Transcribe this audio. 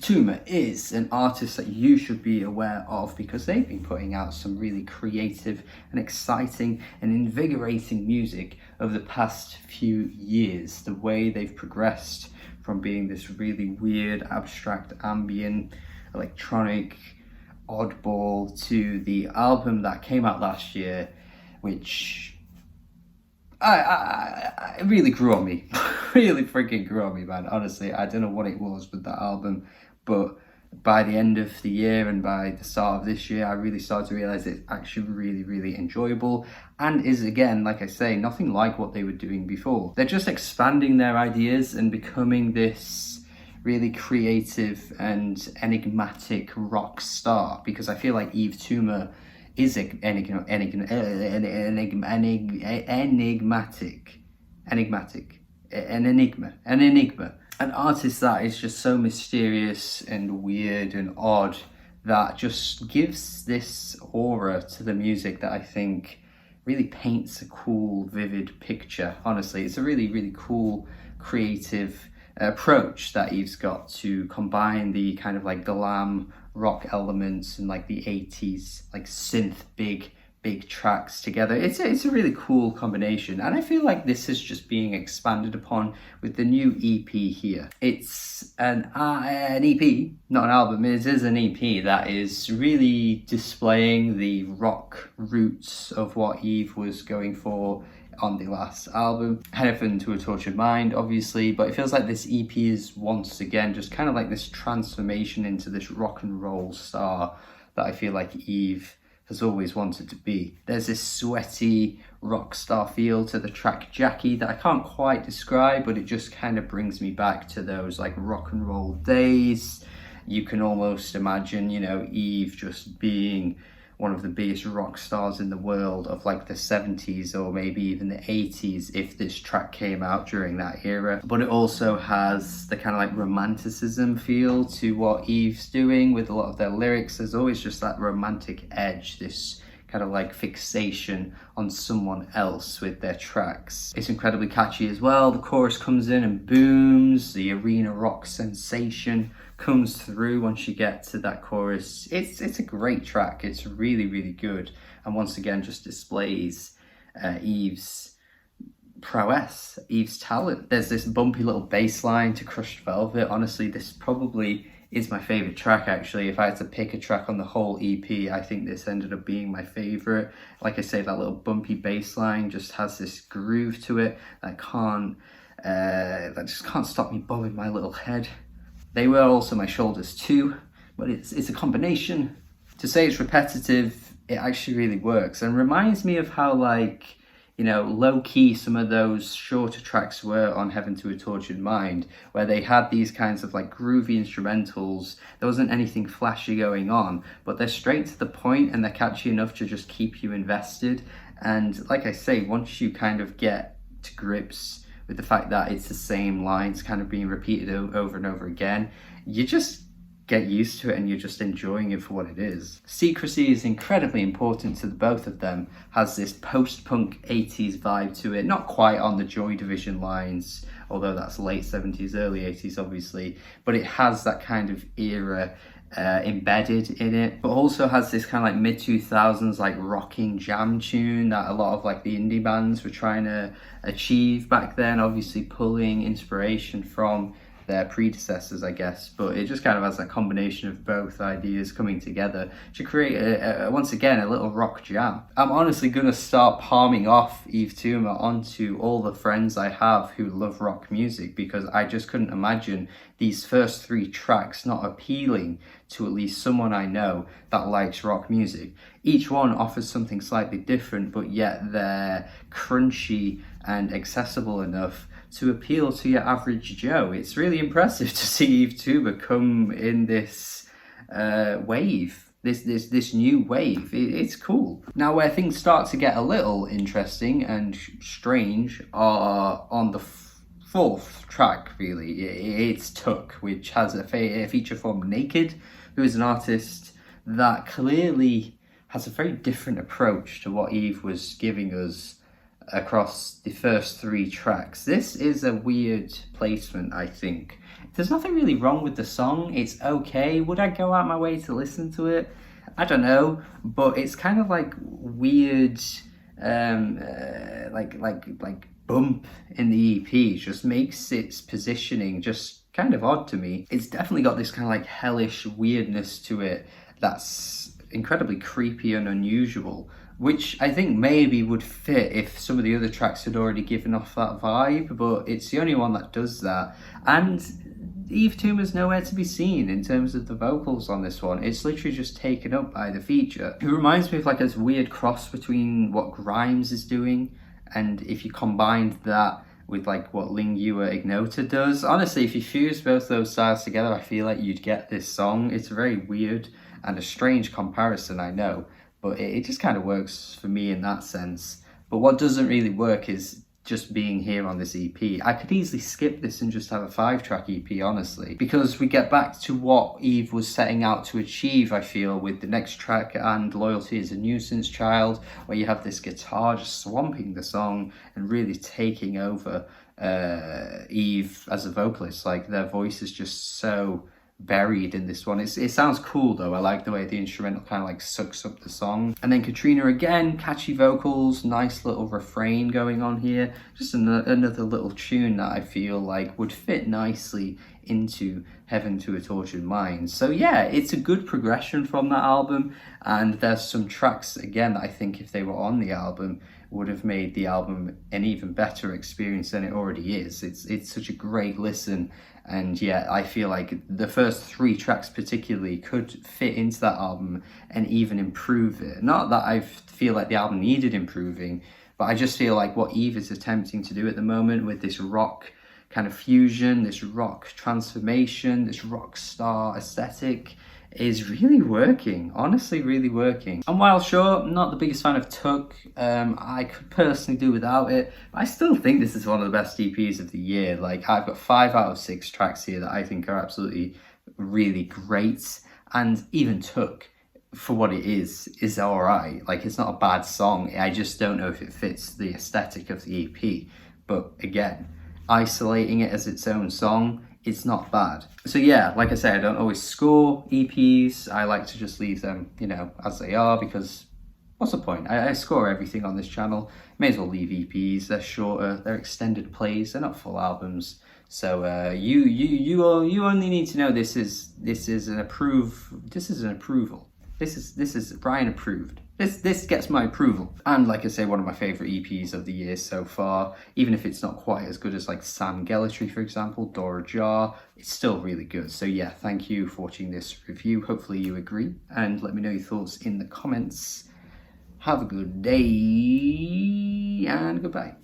Tumor is an artist that you should be aware of because they've been putting out some really creative and exciting and invigorating music over the past few years. The way they've progressed from being this really weird, abstract, ambient, electronic oddball to the album that came out last year, which I really grew on me. Really freaking grew on me, man. Honestly, I don't know what it was with that album, but by the end of the year and by the start of this year, I really started to realize it's actually really enjoyable and is, again, like I say, nothing like what they were doing before. They're just expanding their ideas and becoming this really creative and enigmatic rock star, because I feel like Yves Tumor is enigmatic, an enigma. An artist that is just so mysterious and weird and odd that just gives this aura to the music that I think really paints a cool, vivid picture. Honestly, it's a really cool, creative approach that Yves got to combine the kind of like glam rock elements and like the 80s like synth big tracks together. It's a really cool combination, and I feel like this is just being expanded upon with the new EP here. It's an EP, not an album. It is an EP that is really displaying the rock roots of what Yves was going for on the last album, Heaven to a Tortured Mind, obviously, but it feels like this EP is once again just kind of like this transformation into this rock and roll star that I feel like Yves has always wanted to be. There's this sweaty rock star feel to the track Jackie that I can't quite describe, but it just kind of brings me back to those like rock and roll days. You can almost imagine, you know, Yves just being one of the biggest rock stars in the world of like the 70s or maybe even the 80s if this track came out during that era. But it also has the kind of like romanticism feel to what Yves doing with a lot of their lyrics. There's always just that romantic edge, this kind of like fixation on someone else with their tracks. It's incredibly catchy as well. The chorus comes in and booms, the arena rock sensation comes through once you get to that chorus. It's a great track. It's really good, and once again just displays Yves' prowess, Yves' talent. There's this bumpy little bass line to Crushed Velvet. Honestly, this probably is my favorite track actually. If I had to pick a track on the whole EP, I think this ended up being my favorite. Like I say, that little bumpy bass line just has this groove to it that just can't stop me bobbing my little head. They were also my shoulders too, but it's a combination. To say it's repetitive, it actually really works and reminds me of how, like, you know, low-key some of those shorter tracks were on Heaven to a Tortured Mind, where they had these kinds of like groovy instrumentals. There wasn't anything flashy going on, but they're straight to the point and they're catchy enough to just keep you invested. And like I say, once you kind of get to grips with the fact that it's the same lines kind of being repeated over and over again, you just get used to it and you're just enjoying it for what it is. Secrecy is incredibly important to the both of them, has this post-punk 80s vibe to it, not quite on the Joy Division lines, although that's late 70s, early 80s obviously, but it has that kind of era embedded in it, but also has this kind of like mid-2000s like rocking jam tune that a lot of like the indie bands were trying to achieve back then, obviously pulling inspiration from their predecessors, I guess, but it just kind of has that combination of both ideas coming together to create once again a little rock jam. I'm honestly gonna start palming off Yves Tumor onto all the friends I have who love rock music, because I just couldn't imagine these first three tracks not appealing to at least someone I know that likes rock music. Each one offers something slightly different, but yet they're crunchy and accessible enough to appeal to your average Joe. It's really impressive to see Yves Tumor come in this wave, this new wave. It's cool. Now, where things start to get a little interesting and strange are on the fourth track, really. It's Tuck, which has a feature from Naked, who is an artist that clearly has a very different approach to what Yves was giving us across the first three tracks. This is a weird placement, I think. There's nothing really wrong with the song. It's okay. Would I go out my way to listen to it? I don't know, but it's kind of like weird, like bump in the EP just makes its positioning just kind of odd to me. It's definitely got this kind of like hellish weirdness to it that's incredibly creepy and unusual, which I think maybe would fit if some of the other tracks had already given off that vibe, but it's the only one that does that. And Yves Tumor's nowhere to be seen in terms of the vocals on this one. It's literally just taken up by the feature. It reminds me of like this weird cross between what Grimes is doing, and if you combined that with like what Lingua Ignota does. Honestly, if you fuse both those styles together, I feel like you'd get this song. It's very weird and a strange comparison, I know, but it just kind of works for me in that sense. But what doesn't really work is just being here on this EP. I could easily skip this and just have a 5-track EP, honestly, because we get back to what Yves was setting out to achieve, I feel, with the next track and Loyalty is a Nuisance Child, where you have this guitar just swamping the song and really taking over Yves as a vocalist. Like, their voice is just so buried in this one. It sounds cool though. I like the way the instrumental kind of like sucks up the song. And then Katrina again, catchy vocals, nice little refrain going on here. Just another little tune that I feel like would fit nicely into Heaven to a Tortured Mind. So yeah, it's a good progression from that album, and there's some tracks again that I think if they were on the album would have made the album an even better experience than it already is. It's such a great listen, and yeah, I feel like the first 3 tracks particularly could fit into that album and even improve it. Not that I feel like the album needed improving, but I just feel like what Yves is attempting to do at the moment with this rock kind of fusion, this rock transformation, this rock star aesthetic is really working, honestly really working. And while sure, I'm not the biggest fan of Tuck, I could personally do without it, but I still think this is one of the best EPs of the year. Like, I've got 5 out of 6 tracks here that I think are absolutely really great, and even Tuck, for what it is alright. Like, it's not a bad song, I just don't know if it fits the aesthetic of the EP. But again, isolating it as its own song, it's not bad. So yeah, like I say, I don't always score EPs. I like to just leave them, you know, as they are, because what's the point? I score everything on this channel. May as well leave EPs. They're shorter, they're extended plays, they're not full albums. So you only need to know this is an approval. This is Brian approved. This gets my approval. And like I say, one of my favourite EPs of the year so far, even if it's not quite as good as like Sam Gellatry, for example, Dora Jar, it's still really good. So yeah, thank you for watching this review. Hopefully you agree, and let me know your thoughts in the comments. Have a good day, and goodbye.